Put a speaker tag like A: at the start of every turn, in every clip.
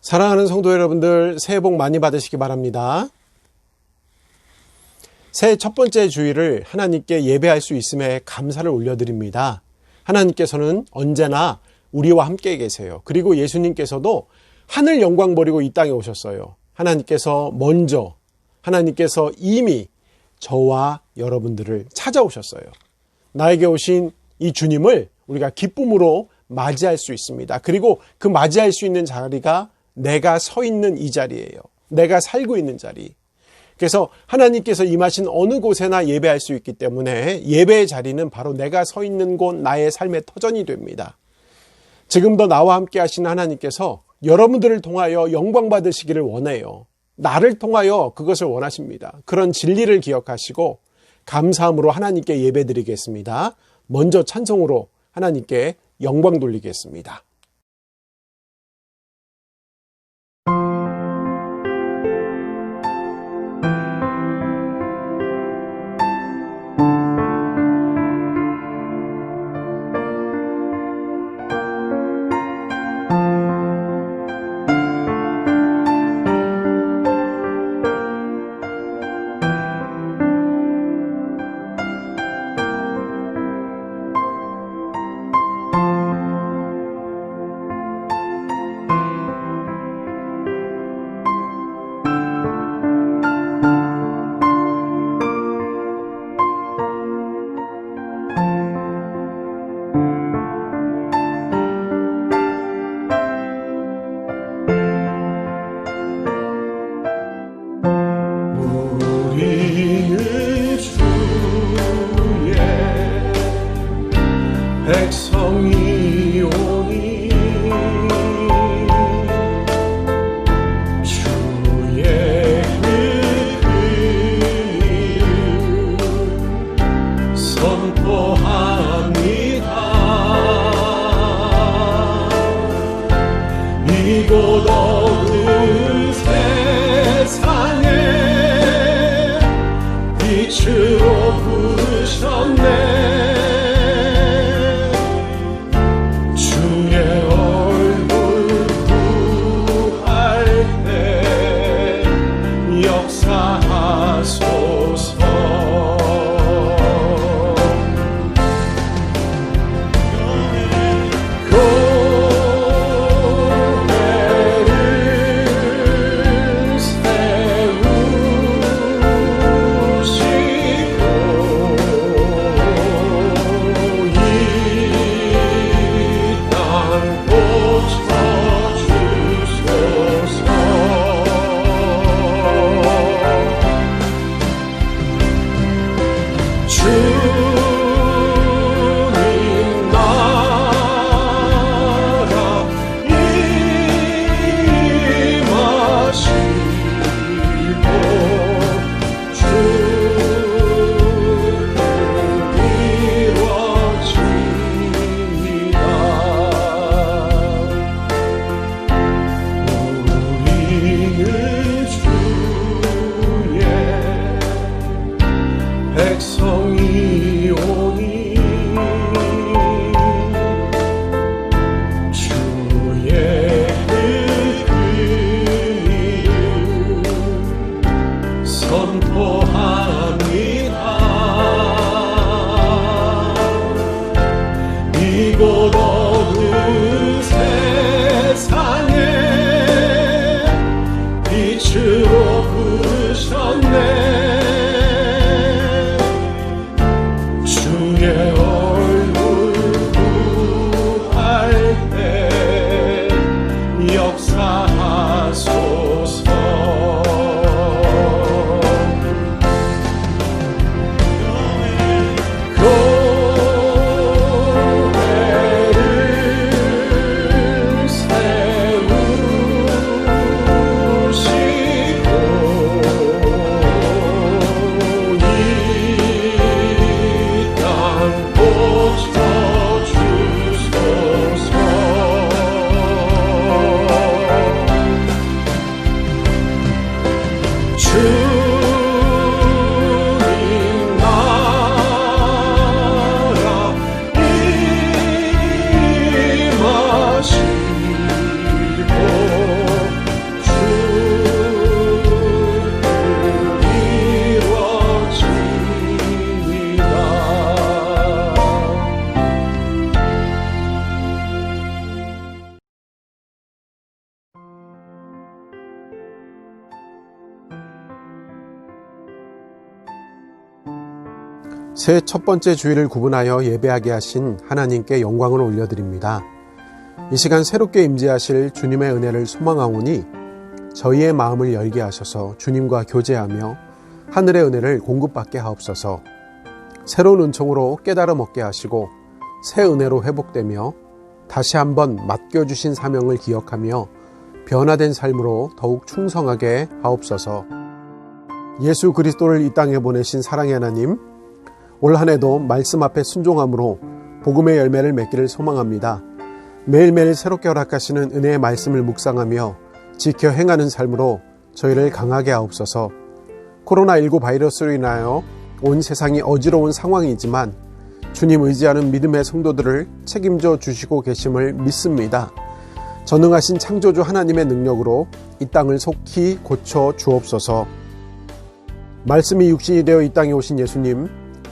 A: 사랑하는 성도 여러분들, 새해 복 많이 받으시기 바랍니다. 새해 첫 번째 주일을 하나님께 예배할 수 있음에 감사를 올려드립니다. 하나님께서는 언제나 우리와 함께 계세요. 그리고 예수님께서도 하늘 영광 버리고 이 땅에 오셨어요. 하나님께서 이미 저와 여러분들을 찾아오셨어요. 나에게 오신 이 주님을 우리가 기쁨으로 맞이할 수 있습니다. 그리고 그 맞이할 수 있는 자리가 내가 서 있는 이 자리예요. 내가 살고 있는 자리. 그래서 하나님께서 임하신 어느 곳에나 예배할 수 있기 때문에 예배의 자리는 바로 내가 서 있는 곳, 나의 삶의 터전이 됩니다. 지금도 나와 함께 하시는 하나님께서 여러분들을 통하여 영광 받으시기를 원해요. 나를 통하여 그것을 원하십니다. 그런 진리를 기억하시고 감사함으로 하나님께 예배드리겠습니다. 먼저 찬송으로 하나님께 영광 돌리겠습니다.
B: 백성이 오니 주의 은혜를 선포합니다. 이곳 어느 세상에 빛으로 부르셨네. 백성이 오니 주의 은혜를 선포합니다. 이곳 어느 세상에 빛으로 부르셨네.
A: 새해 첫 번째 주일을 구분하여 예배하게 하신 하나님께 영광을 올려드립니다. 이 시간 새롭게 임재하실 주님의 은혜를 소망하오니 저희의 마음을 열게 하셔서 주님과 교제하며 하늘의 은혜를 공급받게 하옵소서. 새로운 은총으로 깨달음 얻게 하시고 새 은혜로 회복되며 다시 한번 맡겨주신 사명을 기억하며 변화된 삶으로 더욱 충성하게 하옵소서. 예수 그리스도를 이 땅에 보내신 사랑의 하나님, 올 한 해도 말씀 앞에 순종함으로 복음의 열매를 맺기를 소망합니다. 매일매일 새롭게 허락하시는 은혜의 말씀을 묵상하며 지켜 행하는 삶으로 저희를 강하게 하옵소서. 코로나19 바이러스로 인하여 온 세상이 어지러운 상황이지만 주님 의지하는 믿음의 성도들을 책임져 주시고 계심을 믿습니다. 전능하신 창조주 하나님의 능력으로 이 땅을 속히 고쳐 주옵소서. 말씀이 육신이 되어 이 땅에 오신 예수님,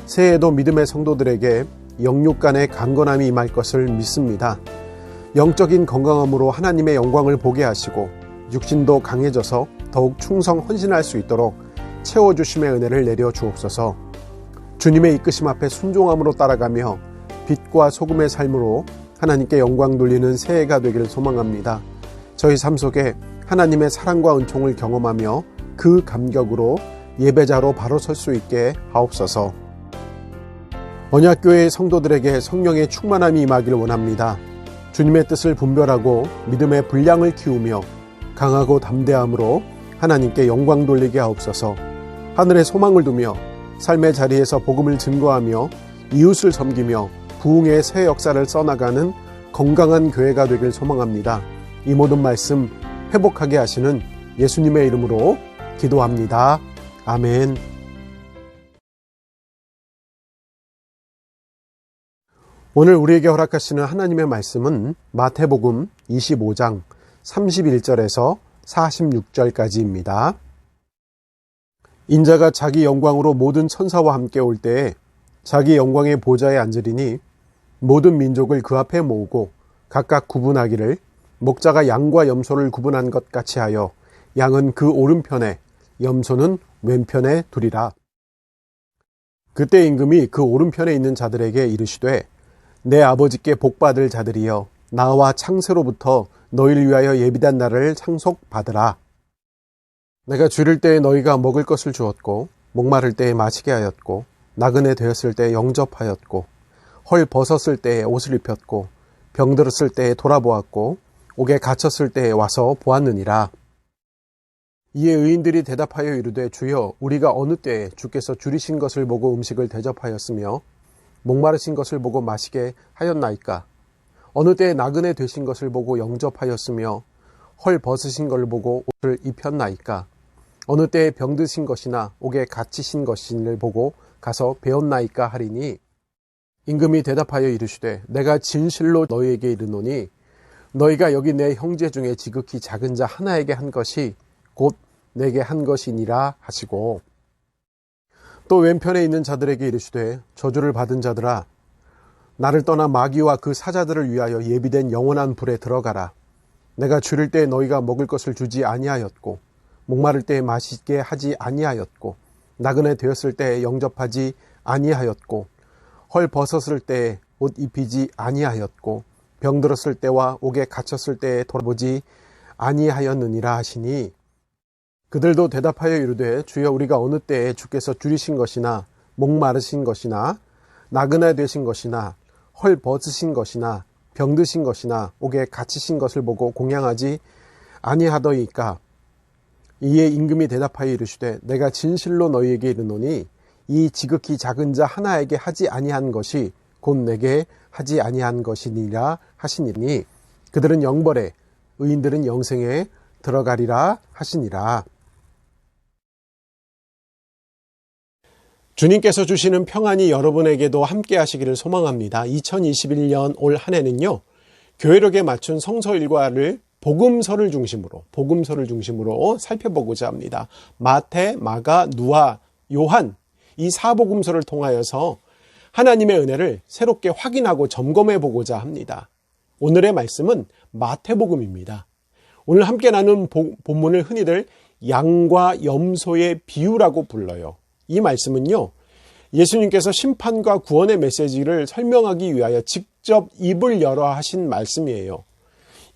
A: 새해에도 믿음의 성도들에게 영육 간의 강건함이 임할 것을 믿습니다. 영적인 건강함으로 하나님의 영광을 보게 하시고 육신도 강해져서 더욱 충성 헌신할 수 있도록 채워주심의 은혜를 내려 주옵소서. 주님의 이끄심 앞에 순종함으로 따라가며 빛과 소금의 삶으로 하나님께 영광 돌리는 새해가 되기를 소망합니다. 저희 삶 속에 하나님의 사랑과 은총을 경험하며 그 감격으로 예배자로 바로 설 수 있게 하옵소서. 언약교회의 성도들에게 성령의 충만함이 임하기를 원합니다. 주님의 뜻을 분별하고 믿음의 분량을 키우며 강하고 담대함으로 하나님께 영광 돌리게 하옵소서. 하늘에 소망을 두며 삶의 자리에서 복음을 증거하며 이웃을 섬기며 부흥의 새 역사를 써나가는 건강한 교회가 되길 소망합니다. 이 모든 말씀 회복하게 하시는 예수님의 이름으로 기도합니다. 아멘. 오늘 우리에게 허락하시는 하나님의 말씀은 마태복음 25장 31절에서 46절까지입니다. 인자가 자기 영광으로 모든 천사와 함께 올 때에 자기 영광의 보좌에 앉으리니 모든 민족을 그 앞에 모으고 각각 구분하기를 목자가 양과 염소를 구분한 것 같이 하여 양은 그 오른편에 염소는 왼편에 두리라. 그때 임금이 그 오른편에 있는 자들에게 이르시되 내 아버지께 복받을 자들이여 나와 창세로부터 너희를 위하여 예비된 날을 상속받으라. 내가 줄일 때에 너희가 먹을 것을 주었고 목마를 때에 마시게 하였고 나그네 되었을 때에 영접하였고 헐 벗었을 때에 옷을 입혔고 병들었을 때에 돌아보았고 옥에 갇혔을 때에 와서 보았느니라. 이에 의인들이 대답하여 이르되 주여 우리가 어느 때에 주께서 줄이신 것을 보고 음식을 대접하였으며 목마르신 것을 보고 마시게 하였나이까? 어느 때에 나그네 되신 것을 보고 영접하였으며 헐 벗으신 것을 보고 옷을 입혔나이까? 어느 때에 병드신 것이나 옥에 갇히신 것인을 보고 가서 배웠나이까 하리니 임금이 대답하여 이르시되 내가 진실로 너희에게 이르노니 너희가 여기 내 형제 중에 지극히 작은 자 하나에게 한 것이 곧 내게 한 것이니라 하시고 또 왼편에 있는 자들에게 이르시되 저주를 받은 자들아 나를 떠나 마귀와 그 사자들을 위하여 예비된 영원한 불에 들어가라. 내가 줄일 때에 너희가 먹을 것을 주지 아니하였고 목마를 때에 마시게 하지 아니하였고 나그네 되었을 때에 영접하지 아니하였고 헐 벗었을 때에 옷 입히지 아니하였고 병들었을 때와 옥에 갇혔을 때에 돌아보지 아니하였느니라 하시니 그들도 대답하여 이르되 주여 우리가 어느 때에 주께서 줄이신 것이나 목마르신 것이나 나그네 되신 것이나 헐 벗으신 것이나 병드신 것이나 옥에 갇히신 것을 보고 공양하지 아니하더이까. 이에 임금이 대답하여 이르시되 내가 진실로 너희에게 이르노니 이 지극히 작은 자 하나에게 하지 아니한 것이 곧 내게 하지 아니한 것이니라 하시니니 그들은 영벌에 의인들은 영생에 들어가리라 하시니라. 주님께서 주시는 평안이 여러분에게도 함께 하시기를 소망합니다. 2021년 올 한 해는요, 교회력에 맞춘 성서 일과를 복음서를 중심으로 살펴보고자 합니다. 마태, 마가, 누가, 요한 이 사복음서를 통하여서 하나님의 은혜를 새롭게 확인하고 점검해 보고자 합니다. 오늘의 말씀은 마태복음입니다. 오늘 함께 나눈 본문을 흔히들 양과 염소의 비유라고 불러요. 이 말씀은요, 예수님께서 심판과 구원의 메시지를 설명하기 위하여 직접 입을 열어 하신 말씀이에요.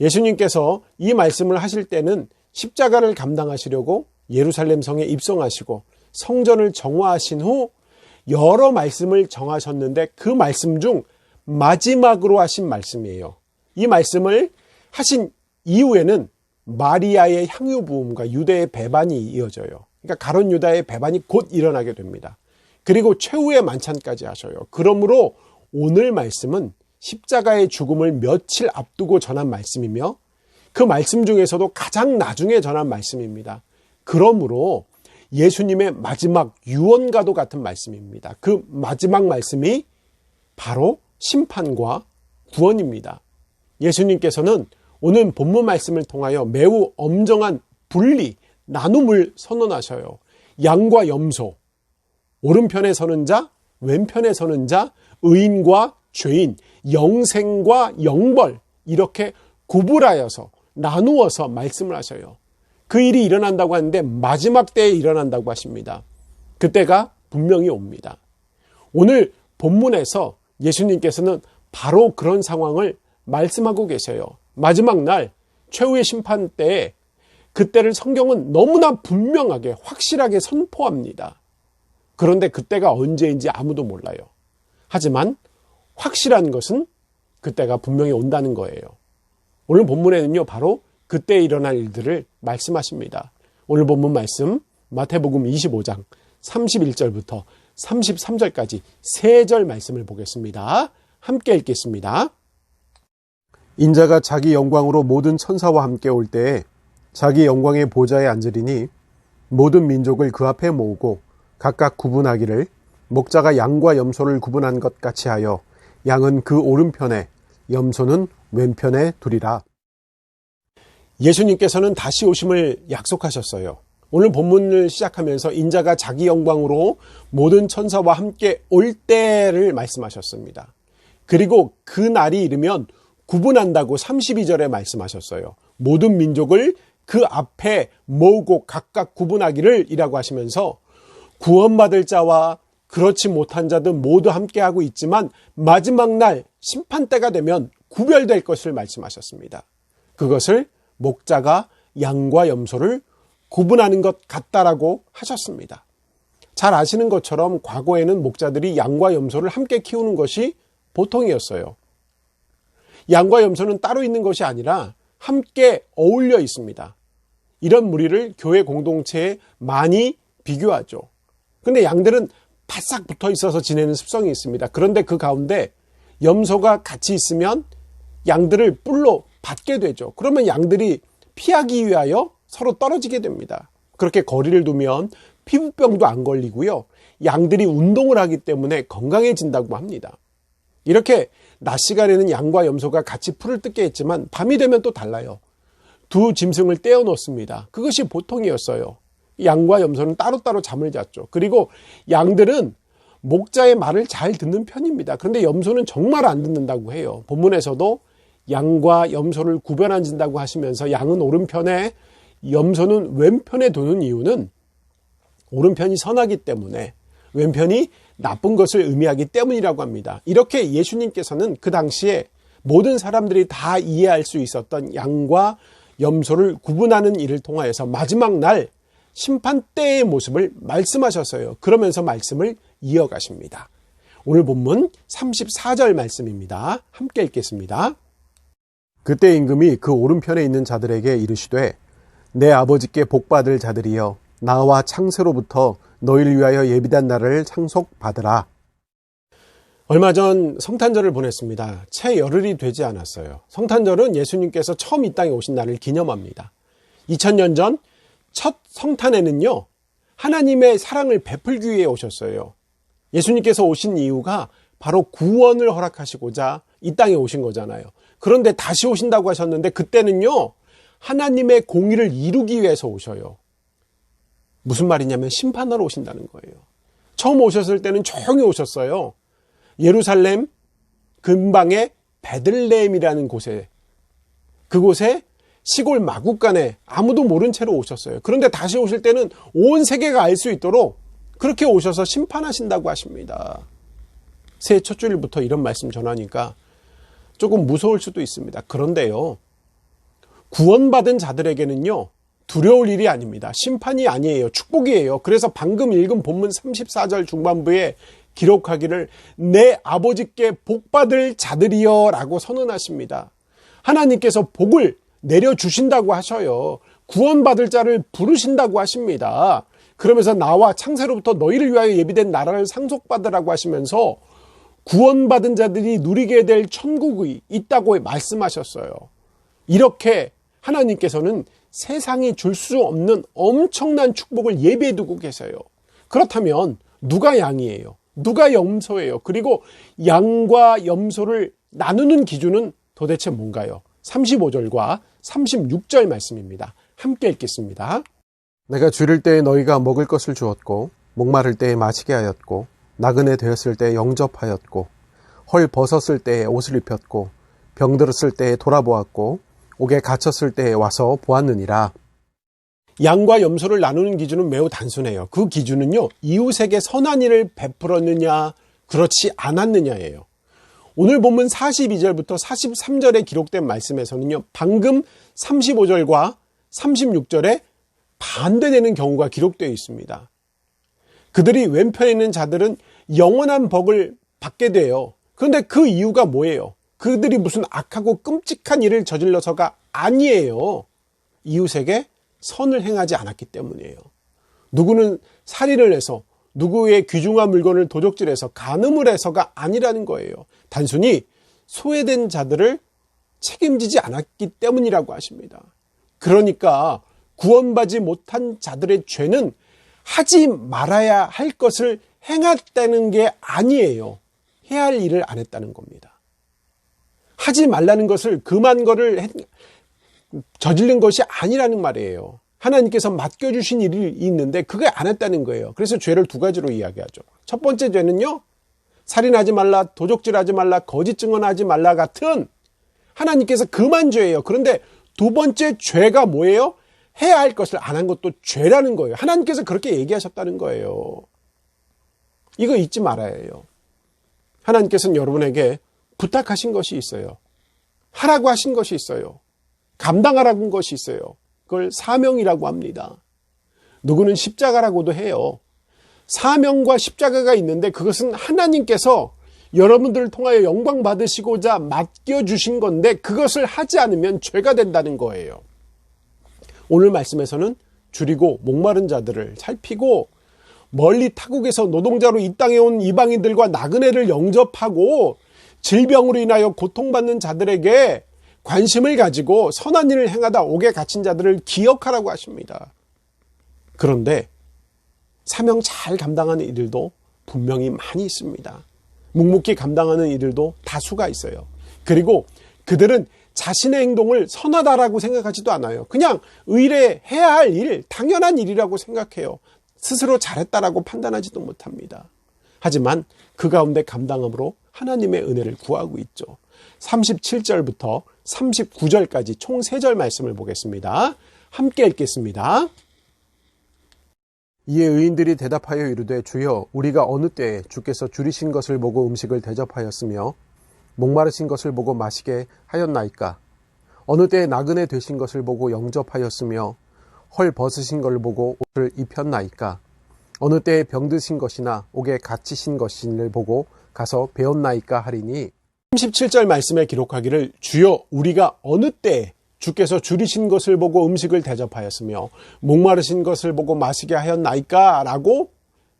A: 예수님께서 이 말씀을 하실 때는 십자가를 감당하시려고 예루살렘 성에 입성하시고 성전을 정화하신 후 여러 말씀을 정하셨는데 그 말씀 중 마지막으로 하신 말씀이에요. 이 말씀을 하신 이후에는 마리아의 향유 부음과 유대의 배반이 이어져요. 그러니까 가룟 유다의 배반이 곧 일어나게 됩니다. 그리고 최후의 만찬까지 하셔요. 그러므로 오늘 말씀은 십자가의 죽음을 며칠 앞두고 전한 말씀이며 그 말씀 중에서도 가장 나중에 전한 말씀입니다. 그러므로 예수님의 마지막 유언과도 같은 말씀입니다. 그 마지막 말씀이 바로 심판과 구원입니다. 예수님께서는 오늘 본문 말씀을 통하여 매우 엄정한 분리, 나눔을 선언하셔요. 양과 염소, 오른편에 서는 자, 왼편에 서는 자, 의인과 죄인, 영생과 영벌, 이렇게 구분하여서 나누어서 말씀을 하셔요. 그 일이 일어난다고 하는데 마지막 때에 일어난다고 하십니다. 그때가 분명히 옵니다. 오늘 본문에서 예수님께서는 바로 그런 상황을 말씀하고 계세요. 마지막 날 최후의 심판 때에 그때를 성경은 너무나 분명하게 확실하게 선포합니다. 그런데 그때가 언제인지 아무도 몰라요. 하지만 확실한 것은 그때가 분명히 온다는 거예요. 오늘 본문에는요, 바로 그때 일어날 일들을 말씀하십니다. 오늘 본문 말씀 마태복음 25장 31절부터 33절까지 3절 말씀을 보겠습니다. 함께 읽겠습니다. 인자가 자기 영광으로 모든 천사와 함께 올 때에 자기 영광의 보좌에 앉으리니 모든 민족을 그 앞에 모으고 각각 구분하기를 목자가 양과 염소를 구분한 것 같이 하여 양은 그 오른편에 염소는 왼편에 두리라. 예수님께서는 다시 오심을 약속하셨어요. 오늘 본문을 시작하면서 인자가 자기 영광으로 모든 천사와 함께 올 때를 말씀하셨습니다. 그리고 그 날이 이르면 구분한다고 32절에 말씀하셨어요. 모든 민족을 그 앞에 모으고 각각 구분하기를 이라고 하시면서 구원받을 자와 그렇지 못한 자들 모두 함께하고 있지만 마지막 날 심판 때가 되면 구별될 것을 말씀하셨습니다. 그것을 목자가 양과 염소를 구분하는 것 같다라고 하셨습니다. 잘 아시는 것처럼 과거에는 목자들이 양과 염소를 함께 키우는 것이 보통이었어요. 양과 염소는 따로 있는 것이 아니라 함께 어울려 있습니다. 이런 무리를 교회 공동체에 많이 비교하죠. 그런데 양들은 바싹 붙어 있어서 지내는 습성이 있습니다. 그런데 그 가운데 염소가 같이 있으면 양들을 뿔로 받게 되죠. 그러면 양들이 피하기 위하여 서로 떨어지게 됩니다. 그렇게 거리를 두면 피부병도 안 걸리고요. 양들이 운동을 하기 때문에 건강해진다고 합니다. 이렇게 낮 시간에는 양과 염소가 같이 풀을 뜯게 했지만 밤이 되면 또 달라요. 두 짐승을 떼어 놓습니다. 그것이 보통이었어요. 양과 염소는 따로따로 잠을 잤죠. 그리고 양들은 목자의 말을 잘 듣는 편입니다. 그런데 염소는 정말 안 듣는다고 해요. 본문에서도 양과 염소를 구별한다고 하시면서 양은 오른편에 염소는 왼편에 두는 이유는 오른편이 선하기 때문에 왼편이 나쁜 것을 의미하기 때문이라고 합니다. 이렇게 예수님께서는 그 당시에 모든 사람들이 다 이해할 수 있었던 양과 염소를 구분하는 일을 통하여서 마지막 날 심판 때의 모습을 말씀하셨어요. 그러면서 말씀을 이어가십니다. 오늘 본문 34절 말씀입니다. 함께 읽겠습니다. 그때 임금이 그 오른편에 있는 자들에게 이르시되 내 아버지께 복받을 자들이여 나와 창세로부터 너희를 위하여 예비된 날을 상속받으라. 얼마 전 성탄절을 보냈습니다. 채 열흘이 되지 않았어요. 성탄절은 예수님께서 처음 이 땅에 오신 날을 기념합니다. 2000년 전 첫 성탄에는요, 하나님의 사랑을 베풀기 위해 오셨어요. 예수님께서 오신 이유가 바로 구원을 허락하시고자 이 땅에 오신 거잖아요. 그런데 다시 오신다고 하셨는데 그때는요, 하나님의 공의를 이루기 위해서 오셔요. 무슨 말이냐면 심판하러 오신다는 거예요. 처음 오셨을 때는 조용히 오셨어요. 예루살렘 근방의 베들레헴이라는 곳에, 그곳에 시골 마구간에 아무도 모른 채로 오셨어요. 그런데 다시 오실 때는 온 세계가 알 수 있도록 그렇게 오셔서 심판하신다고 하십니다. 새해 첫 주일부터 이런 말씀 전하니까 조금 무서울 수도 있습니다. 그런데요, 구원받은 자들에게는요, 두려울 일이 아닙니다. 심판이 아니에요. 축복이에요. 그래서 방금 읽은 본문 34절 중반부에 기록하기를 내 아버지께 복받을 자들이여 라고 선언하십니다. 하나님께서 복을 내려주신다고 하셔요. 구원받을 자를 부르신다고 하십니다. 그러면서 나와 창세로부터 너희를 위하여 예비된 나라를 상속받으라고 하시면서 구원받은 자들이 누리게 될 천국이 있다고 말씀하셨어요. 이렇게 하나님께서는 세상이 줄 수 없는 엄청난 축복을 예비해 두고 계세요. 그렇다면 누가 양이에요? 누가 염소예요? 그리고 양과 염소를 나누는 기준은 도대체 뭔가요? 35절과 36절 말씀입니다. 함께 읽겠습니다.
C: 내가 줄일 때에 너희가 먹을 것을 주었고 목마를 때에 마시게 하였고 나그네 되었을 때에 영접하였고 헐 벗었을 때에 옷을 입혔고 병들었을 때에 돌아보았고 옥에 갇혔을 때에 와서 보았느니라.
A: 양과 염소를 나누는 기준은 매우 단순해요. 그 기준은요, 이웃에게 선한 일을 베풀었느냐 그렇지 않았느냐예요. 오늘 본문 42절부터 43절에 기록된 말씀에서는요, 방금 35절과 36절에 반대되는 경우가 기록되어 있습니다. 그들이 왼편에 있는 자들은 영원한 복을 받게 돼요. 그런데 그 이유가 뭐예요? 그들이 무슨 악하고 끔찍한 일을 저질러서가 아니에요. 이웃에게 선을 행하지 않았기 때문이에요. 누구는 살인을 해서 누구의 귀중한 물건을 도적질해서 간음을 해서가 아니라는 거예요. 단순히 소외된 자들을 책임지지 않았기 때문이라고 하십니다. 그러니까 구원받지 못한 자들의 죄는 하지 말아야 할 것을 행했다는 게 아니에요. 해야 할 일을 안 했다는 겁니다. 하지 말라는 것을 금한 거를 저지른 것이 아니라는 말이에요. 하나님께서 맡겨주신 일이 있는데 그게 안 했다는 거예요. 그래서 죄를 두 가지로 이야기하죠. 첫 번째 죄는요, 살인하지 말라, 도적질하지 말라, 거짓 증언하지 말라 같은 하나님께서 금한 죄예요. 그런데 두 번째 죄가 뭐예요? 해야 할 것을 안 한 것도 죄라는 거예요. 하나님께서 그렇게 얘기하셨다는 거예요. 이거 잊지 말아야 해요. 하나님께서는 여러분에게 부탁하신 것이 있어요. 하라고 하신 것이 있어요. 감당하라고 한 것이 있어요. 그걸 사명이라고 합니다. 누구는 십자가라고도 해요. 사명과 십자가가 있는데 그것은 하나님께서 여러분들을 통하여 영광 받으시고자 맡겨주신 건데 그것을 하지 않으면 죄가 된다는 거예요. 오늘 말씀에서는 줄이고 목마른 자들을 살피고 멀리 타국에서 노동자로 이 땅에 온 이방인들과 나그네를 영접하고 질병으로 인하여 고통받는 자들에게 관심을 가지고 선한 일을 행하다 옥에 갇힌 자들을 기억하라고 하십니다. 그런데 사명 잘 감당하는 이들도 분명히 많이 있습니다. 묵묵히 감당하는 이들도 다수가 있어요. 그리고 그들은 자신의 행동을 선하다라고 생각하지도 않아요. 그냥 의뢰해야 할 일, 당연한 일이라고 생각해요. 스스로 잘했다라고 판단하지도 못합니다. 하지만 그 가운데 감당함으로 하나님의 은혜를 구하고 있죠. 37절부터 39절까지 총 3절 말씀을 보겠습니다. 함께 읽겠습니다.
C: 이에 의인들이 대답하여 이르되 주여 우리가 어느 때에 주께서 줄이신 것을 보고 음식을 대접하였으며 목마르신 것을 보고 마시게 하였나이까? 어느 때에 나그네 되신 것을 보고 영접하였으며 헐 벗으신 것을 보고 옷을 입혔나이까? 어느 때에 병드신 것이나 옥에 갇히신 것인을 보고 가서 배웠나이까 하리니
A: 37절 말씀에 기록하기를 주여 우리가 어느 때에 주께서 줄이신 것을 보고 음식을 대접하였으며 목마르신 것을 보고 마시게 하였나이까? 라고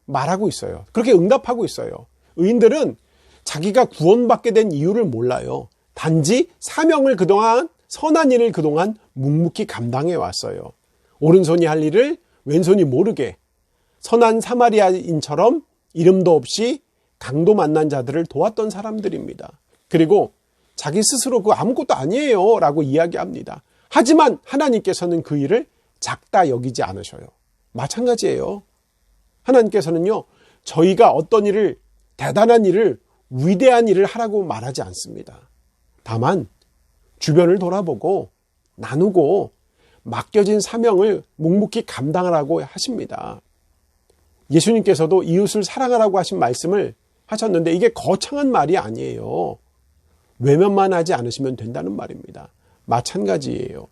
A: 말하고 있어요. 그렇게 응답하고 있어요. 의인들은 자기가 구원받게 된 이유를 몰라요. 단지 사명을 그동안 선한 일을 그동안 묵묵히 감당해 왔어요. 오른손이 할 일을 왼손이 모르게 선한 사마리아인처럼 이름도 없이 강도 만난 자들을 도왔던 사람들입니다. 그리고 자기 스스로 그거 아무것도 아니에요 라고 이야기합니다. 하지만 하나님께서는 그 일을 작다 여기지 않으셔요. 마찬가지예요. 하나님께서는요, 저희가 어떤 일을, 대단한 일을, 위대한 일을 하라고 말하지 않습니다. 다만 주변을 돌아보고 나누고 맡겨진 사명을 묵묵히 감당하라고 하십니다. 예수님께서도 이웃을 사랑하라고 하신 말씀을 하셨는데 이게 거창한 말이 아니에요. 외면만 하지 않으시면 된다는 말입니다. 마찬가지예요.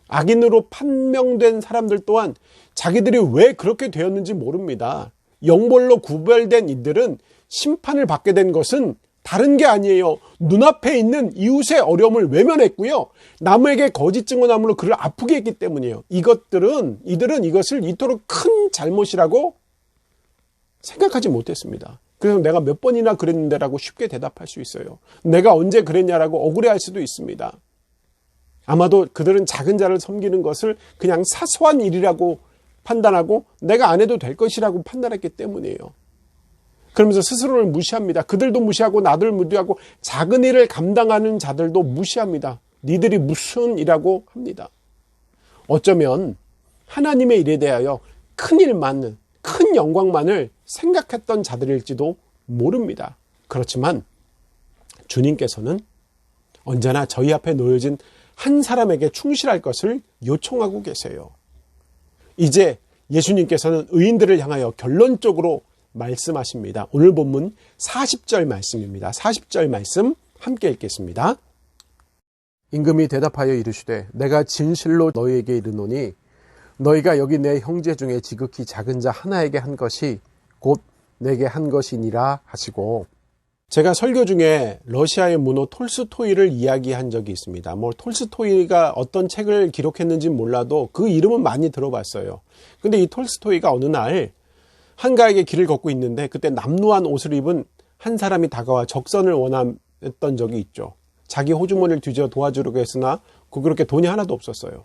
A: 악인으로 판명된 사람들 또한 자기들이 왜 그렇게 되었는지 모릅니다. 영벌로 구별된 이들은 심판을 받게 된 것은 다른 게 아니에요. 눈앞에 있는 이웃의 어려움을 외면했고요. 남에게 거짓 증언함으로 그를 아프게 했기 때문이에요. 이들은 이것을 이토록 큰 잘못이라고 생각하지 못했습니다. 그래서 내가 몇 번이나 그랬는데라고 쉽게 대답할 수 있어요. 내가 언제 그랬냐라고 억울해할 수도 있습니다. 아마도 그들은 작은 자를 섬기는 것을 그냥 사소한 일이라고 판단하고 내가 안 해도 될 것이라고 판단했기 때문이에요. 그러면서 스스로를 무시합니다. 그들도 무시하고 나들 무시하고 작은 일을 감당하는 자들도 무시합니다. 니들이 무슨 일이라고 합니다. 어쩌면 하나님의 일에 대하여 큰 일만, 큰 영광만을 생각했던 자들일지도 모릅니다. 그렇지만 주님께서는 언제나 저희 앞에 놓여진 한 사람에게 충실할 것을 요청하고 계세요. 이제 예수님께서는 의인들을 향하여 결론적으로 말씀하십니다. 오늘 본문 40절 말씀입니다. 40절 말씀 함께 읽겠습니다.
C: 임금이 대답하여 이르시되 내가 진실로 너희에게 이르노니 너희가 여기 내 형제 중에 지극히 작은 자 하나에게 한 것이 곧 내게 한 것이니라 하시고,
A: 제가 설교 중에 러시아의 문호 톨스토이를 이야기한 적이 있습니다. 톨스토이가 어떤 책을 기록했는지 몰라도 그 이름은 많이 들어봤어요. 근데 이 톨스토이가 어느 날 한가하게 길을 걷고 있는데 그때 남루한 옷을 입은 한 사람이 다가와 적선을 원했던 적이 있죠. 자기 호주머니를 뒤져 도와주려고 했으나 그렇게 돈이 하나도 없었어요.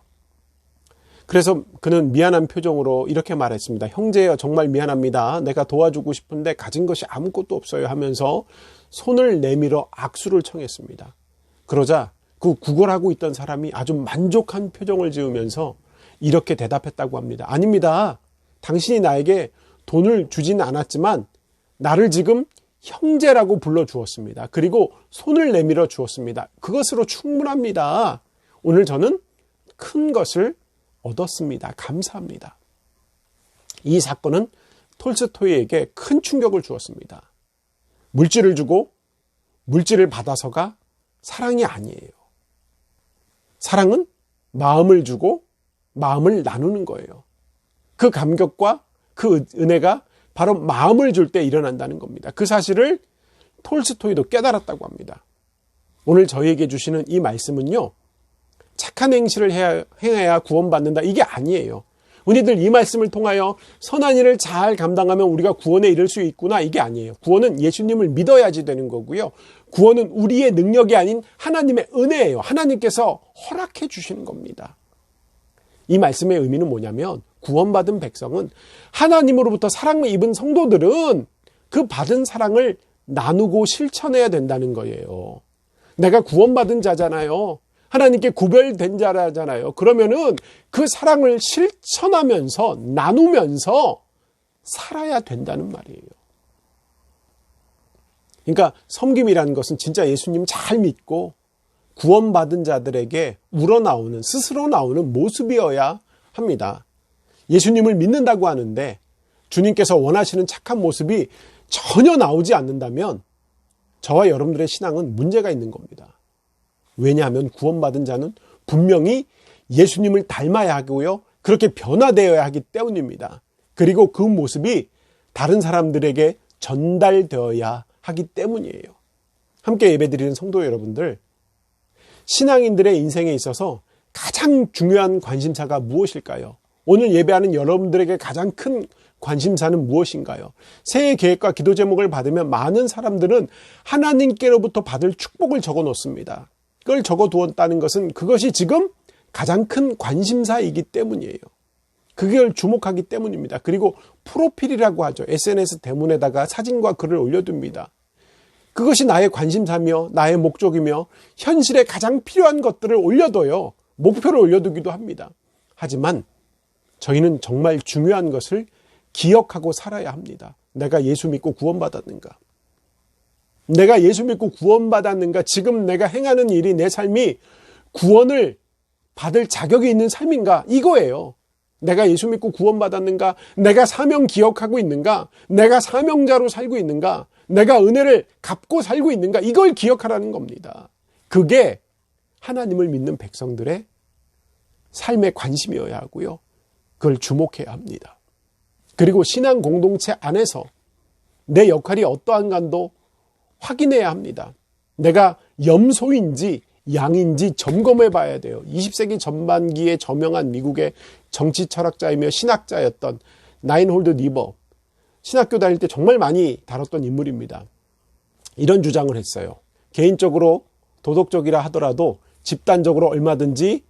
A: 그래서 그는 미안한 표정으로 이렇게 말했습니다. 형제여, 정말 미안합니다. 내가 도와주고 싶은데 가진 것이 아무것도 없어요 하면서 손을 내밀어 악수를 청했습니다. 그러자 그 구걸하고 있던 사람이 아주 만족한 표정을 지으면서 이렇게 대답했다고 합니다. 아닙니다. 당신이 나에게 돈을 주지는 않았지만 나를 지금 형제라고 불러주었습니다. 그리고 손을 내밀어 주었습니다. 그것으로 충분합니다. 오늘 저는 큰 것을 얻었습니다. 감사합니다. 이 사건은 톨스토이에게 큰 충격을 주었습니다. 물질을 주고 물질을 받아서가 사랑이 아니에요. 사랑은 마음을 주고 마음을 나누는 거예요. 그 감격과 그 은혜가 바로 마음을 줄 때 일어난다는 겁니다. 그 사실을 톨스토이도 깨달았다고 합니다. 오늘 저희에게 주시는 이 말씀은요, 착한 행실을 행해야 구원받는다, 이게 아니에요. 우리들 이 말씀을 통하여 선한 일을 잘 감당하면 우리가 구원에 이를 수 있구나, 이게 아니에요. 구원은 예수님을 믿어야지 되는 거고요. 구원은 우리의 능력이 아닌 하나님의 은혜예요. 하나님께서 허락해 주시는 겁니다. 이 말씀의 의미는 뭐냐면, 구원받은 백성은, 하나님으로부터 사랑을 입은 성도들은 그 받은 사랑을 나누고 실천해야 된다는 거예요. 내가 구원받은 자잖아요. 하나님께 구별된 자라잖아요. 그러면은 그 사랑을 실천하면서 나누면서 살아야 된다는 말이에요. 그러니까 섬김이라는 것은 진짜 예수님 잘 믿고 구원받은 자들에게 우러나오는, 스스로 나오는 모습이어야 합니다. 예수님을 믿는다고 하는데 주님께서 원하시는 착한 모습이 전혀 나오지 않는다면 저와 여러분들의 신앙은 문제가 있는 겁니다. 왜냐하면 구원받은 자는 분명히 예수님을 닮아야 하고요, 그렇게 변화되어야 하기 때문입니다. 그리고 그 모습이 다른 사람들에게 전달되어야 하기 때문이에요. 함께 예배드리는 성도 여러분들, 신앙인들의 인생에 있어서 가장 중요한 관심사가 무엇일까요? 오늘 예배하는 여러분들에게 가장 큰 관심사는 무엇인가요? 새해 계획과 기도 제목을 받으면 많은 사람들은 하나님께로부터 받을 축복을 적어 놓습니다. 그걸 적어 두었다는 것은 그것이 지금 가장 큰 관심사이기 때문이에요. 그걸 주목하기 때문입니다. 그리고 프로필이라고 하죠. SNS 대문에다가 사진과 글을 올려둡니다. 그것이 나의 관심사며 나의 목적이며 현실에 가장 필요한 것들을 올려둬요. 목표를 올려두기도 합니다. 하지만 저희는 정말 중요한 것을 기억하고 살아야 합니다. 내가 예수 믿고 구원받았는가? 내가 예수 믿고 구원받았는가? 지금 내가 행하는 일이, 내 삶이 구원을 받을 자격이 있는 삶인가? 이거예요. 내가 예수 믿고 구원받았는가? 내가 사명 기억하고 있는가? 내가 사명자로 살고 있는가? 내가 은혜를 갚고 살고 있는가? 이걸 기억하라는 겁니다. 그게 하나님을 믿는 백성들의 삶의 관심이어야 하고요. 그걸 주목해야 합니다. 그리고 신앙 공동체 안에서 내 역할이 어떠한가도 확인해야 합니다. 내가 염소인지 양인지 점검해 봐야 돼요. 20세기 전반기에 저명한 미국의 정치 철학자이며 신학자였던 라인홀드 니버, 신학교 다닐 때 정말 많이 다뤘던 인물입니다. 이런 주장을 했어요. 개인적으로 도덕적이라 하더라도 집단적으로 얼마든지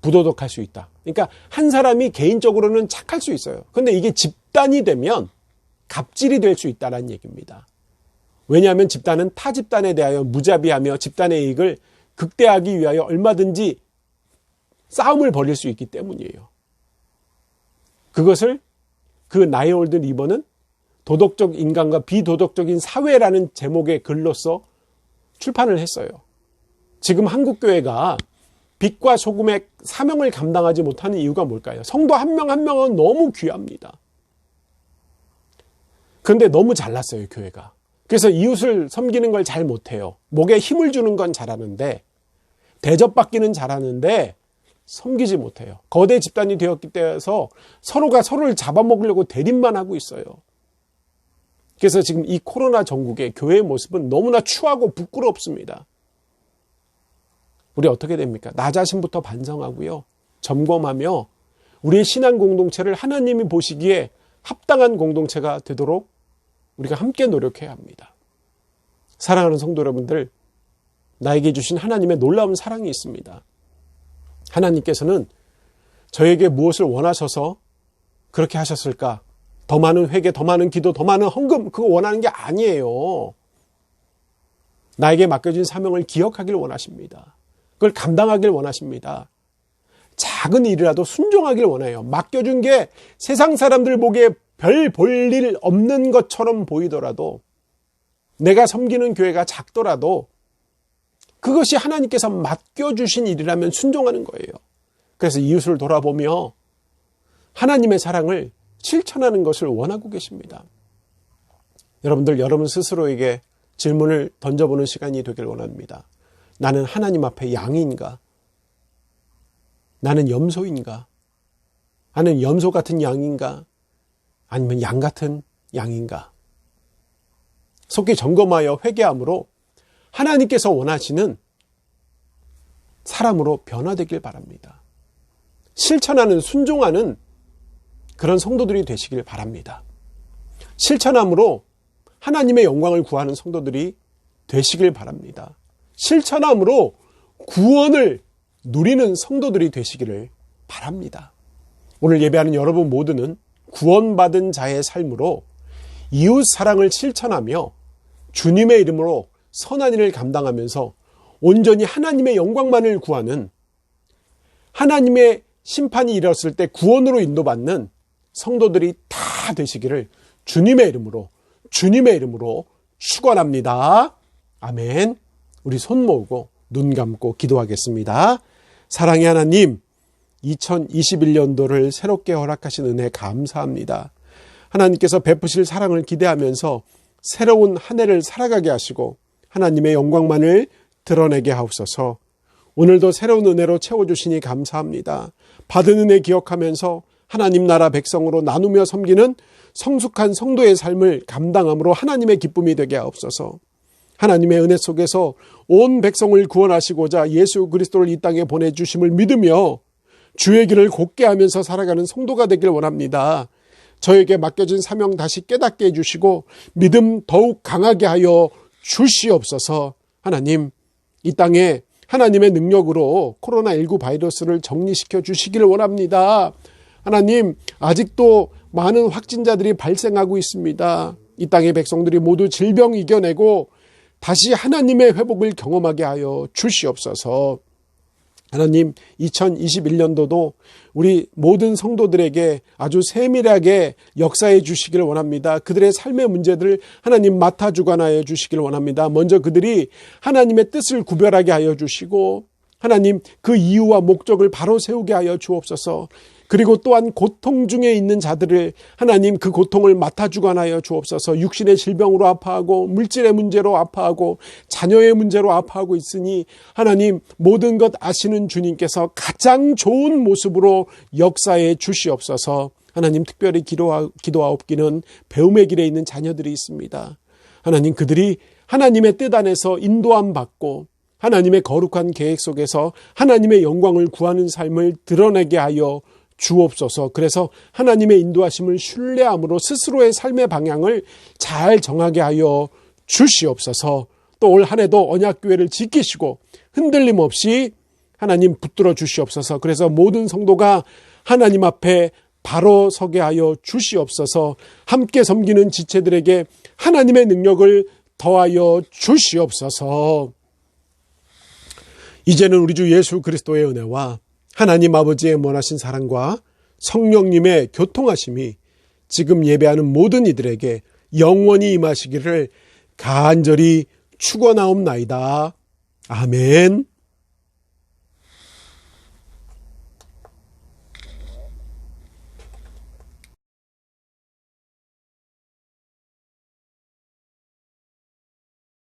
A: 부도덕할 수 있다. 그러니까 한 사람이 개인적으로는 착할 수 있어요. 그런데 이게 집단이 되면 갑질이 될 수 있다는 얘기입니다. 왜냐하면 집단은 타 집단에 대하여 무자비하며 집단의 이익을 극대화하기 위하여 얼마든지 싸움을 벌일 수 있기 때문이에요. 그것을 그 나이홀드 리버는 도덕적 인간과 비도덕적인 사회라는 제목의 글로써 출판을 했어요. 지금 한국교회가 빛과 소금의 사명을 감당하지 못하는 이유가 뭘까요? 성도 한 명 한 명은 너무 귀합니다. 그런데 너무 잘났어요, 교회가. 그래서 이웃을 섬기는 걸 잘 못해요. 목에 힘을 주는 건 잘하는데, 대접받기는 잘하는데 섬기지 못해요. 거대 집단이 되었기 때문에 서로가 서로를 잡아먹으려고 대립만 하고 있어요. 그래서 지금 이 코로나 전국의 교회의 모습은 너무나 추하고 부끄럽습니다. 우리 어떻게 됩니까? 나 자신부터 반성하고요. 점검하며 우리의 신앙 공동체를 하나님이 보시기에 합당한 공동체가 되도록 우리가 함께 노력해야 합니다. 사랑하는 성도 여러분들, 나에게 주신 하나님의 놀라운 사랑이 있습니다. 하나님께서는 저에게 무엇을 원하셔서 그렇게 하셨을까? 더 많은 회개, 더 많은 기도, 더 많은 헌금, 그거 원하는 게 아니에요. 나에게 맡겨진 사명을 기억하길 원하십니다. 그걸 감당하길 원하십니다. 작은 일이라도 순종하길 원해요. 맡겨준 게 세상 사람들 보기에 별 볼 일 없는 것처럼 보이더라도, 내가 섬기는 교회가 작더라도 그것이 하나님께서 맡겨주신 일이라면 순종하는 거예요. 그래서 이웃을 돌아보며 하나님의 사랑을 실천하는 것을 원하고 계십니다. 여러분들, 여러분 스스로에게 질문을 던져보는 시간이 되길 원합니다. 나는 하나님 앞에 양인가? 나는 염소인가? 나는 염소 같은 양인가? 아니면 양 같은 양인가? 속히 점검하여 회개함으로 하나님께서 원하시는 사람으로 변화되길 바랍니다. 실천하는, 순종하는 그런 성도들이 되시길 바랍니다. 실천함으로 하나님의 영광을 구하는 성도들이 되시길 바랍니다. 실천함으로 구원을 누리는 성도들이 되시기를 바랍니다. 오늘 예배하는 여러분 모두는 구원받은 자의 삶으로 이웃 사랑을 실천하며 주님의 이름으로 선한 일을 감당하면서 온전히 하나님의 영광만을 구하는, 하나님의 심판이 이뤘을 때 구원으로 인도받는 성도들이 다 되시기를 주님의 이름으로 축원합니다. 아멘. 우리 손 모으고 눈 감고 기도하겠습니다. 사랑의 하나님, 2021년도를 새롭게 허락하신 은혜 감사합니다. 하나님께서 베푸실 사랑을 기대하면서 새로운 한 해를 살아가게 하시고 하나님의 영광만을 드러내게 하옵소서. 오늘도 새로운 은혜로 채워주시니 감사합니다. 받은 은혜 기억하면서 하나님 나라 백성으로 나누며 섬기는 성숙한 성도의 삶을 감당함으로 하나님의 기쁨이 되게 하옵소서. 하나님의 은혜 속에서 온 백성을 구원하시고자 예수 그리스도를 이 땅에 보내주심을 믿으며 주의 길을 곧게 하면서 살아가는 성도가 되길 원합니다. 저에게 맡겨진 사명 다시 깨닫게 해주시고 믿음 더욱 강하게 하여 주시옵소서. 하나님, 이 땅에 하나님의 능력으로 코로나19 바이러스를 정리시켜 주시기를 원합니다. 하나님, 아직도 많은 확진자들이 발생하고 있습니다. 이 땅의 백성들이 모두 질병 이겨내고 다시 하나님의 회복을 경험하게 하여 주시옵소서. 하나님, 2021년도도 우리 모든 성도들에게 아주 세밀하게 역사해 주시기를 원합니다. 그들의 삶의 문제들을 하나님 맡아 주관하여 주시기를 원합니다. 먼저 그들이 하나님의 뜻을 구별하게 하여 주시고 하나님 그 이유와 목적을 바로 세우게 하여 주옵소서. 그리고 또한 고통 중에 있는 자들을 하나님 그 고통을 맡아주관 하여 주옵소서. 육신의 질병으로 아파하고 물질의 문제로 아파하고 자녀의 문제로 아파하고 있으니 하나님 모든 것 아시는 주님께서 가장 좋은 모습으로 역사해 주시옵소서. 하나님 특별히 기도하옵기는 배움의 길에 있는 자녀들이 있습니다. 하나님 그들이 하나님의 뜻 안에서 인도함 받고 하나님의 거룩한 계획 속에서 하나님의 영광을 구하는 삶을 드러내게 하여 주옵소서. 그래서 하나님의 인도하심을 신뢰함으로 스스로의 삶의 방향을 잘 정하게 하여 주시옵소서. 또 올 한 해도 언약교회를 지키시고 흔들림 없이 하나님 붙들어 주시옵소서. 그래서 모든 성도가 하나님 앞에 바로 서게 하여 주시옵소서. 함께 섬기는 지체들에게 하나님의 능력을 더하여 주시옵소서. 이제는 우리 주 예수 그리스도의 은혜와 하나님 아버지의 원하신 사랑과 성령님의 교통하심이 지금 예배하는 모든 이들에게 영원히 임하시기를 간절히 축원하옵나이다. 아멘.